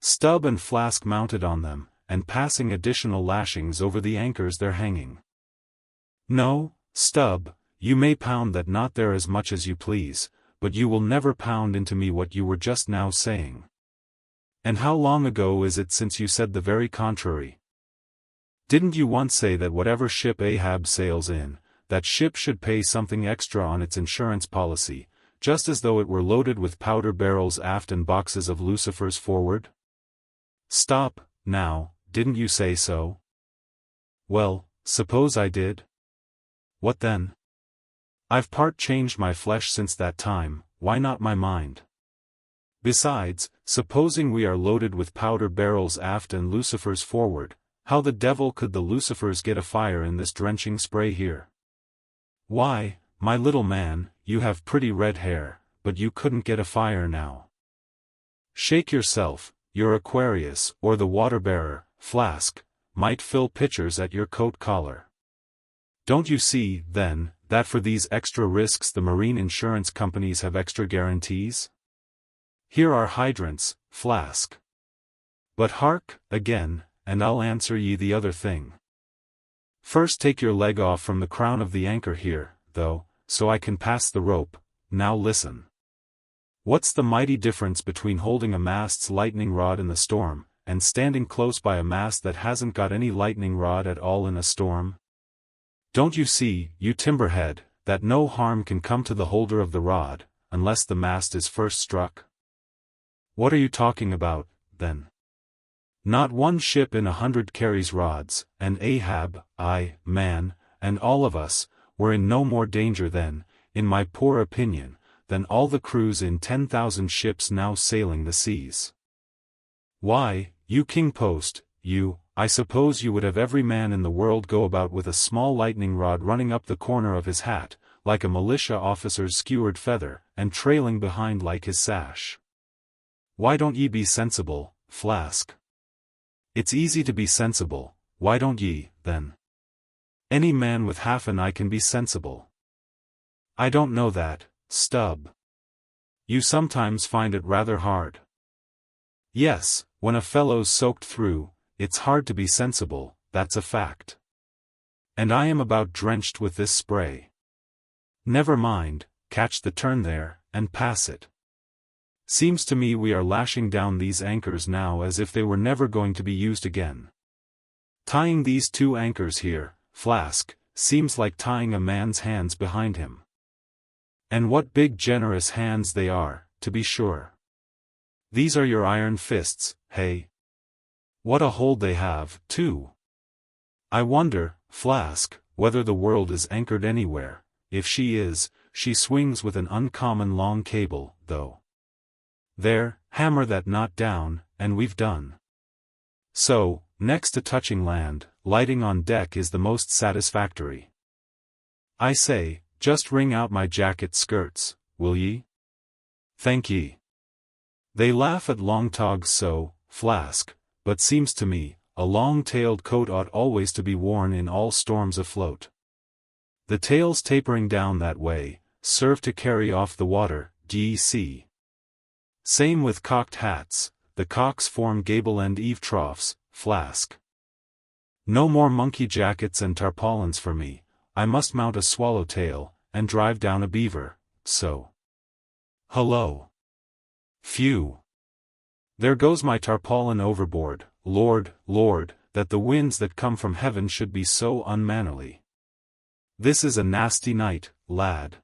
Stub and Flask mounted on them, and passing additional lashings over the anchors they're hanging. No, Stub, you may pound that knot there as much as you please, but you will never pound into me what you were just now saying. And how long ago is it since you said the very contrary? Didn't you once say that whatever ship Ahab sails in, that ship should pay something extra on its insurance policy, just as though it were loaded with powder barrels aft and boxes of lucifers forward? Stop, now, didn't you say so? Well, suppose I did? What then? I've part changed my flesh since that time, why not my mind? Besides, supposing we are loaded with powder barrels aft and lucifers forward, how the devil could the lucifers get afire in this drenching spray here? Why, my little man, you have pretty red hair, but you couldn't get afire now. Shake yourself, your Aquarius, or the water-bearer, Flask, might fill pitchers at your coat collar. Don't you see, then, that for these extra risks the marine insurance companies have extra guarantees? Here are hydrants, Flask. But hark, again, and I'll answer ye the other thing. First take your leg off from the crown of the anchor here, though, so I can pass the rope. Now listen. What's the mighty difference between holding a mast's lightning rod in the storm, and standing close by a mast that hasn't got any lightning rod at all in a storm? Don't you see, you timberhead, that no harm can come to the holder of the rod, unless the mast is first struck? What are you talking about, then? Not one ship in 100 carries rods, and Ahab, man, and all of us, were in no more danger then, in my poor opinion, than all the crews in 10,000 ships now sailing the seas. Why, you king post, I suppose you would have every man in the world go about with a small lightning rod running up the corner of his hat, like a militia officer's skewered feather, and trailing behind like his sash. Why don't ye be sensible, Flask? It's easy to be sensible, why don't ye, then? Any man with half an eye can be sensible. I don't know that, Stub. You sometimes find it rather hard. Yes, when a fellow's soaked through, it's hard to be sensible, that's a fact. And I am about drenched with this spray. Never mind, catch the turn there, and pass it. Seems to me we are lashing down these anchors now as if they were never going to be used again. Tying these two anchors here, Flask, seems like tying a man's hands behind him. And what big generous hands they are, to be sure. These are your iron fists, hey? What a hold they have, too. I wonder, Flask, whether the world is anchored anywhere. If she is, she swings with an uncommon long cable, though. There, hammer that knot down, and we've done. So, next to touching land, lighting on deck is the most satisfactory. I say, just wring out my jacket skirts, will ye? Thank ye. They laugh at long togs so, Flask, but seems to me, a long-tailed coat ought always to be worn in all storms afloat. The tails tapering down that way, serve to carry off the water, d'ye see. Same with cocked hats, the cocks form gable-end eave troughs, Flask. No more monkey jackets and tarpaulins for me, I must mount a swallowtail, and drive down a beaver, so. Hullo. Phew. There goes my tarpaulin overboard, Lord, Lord, that the winds that come from heaven should be so unmannerly. This is a nasty night, lad.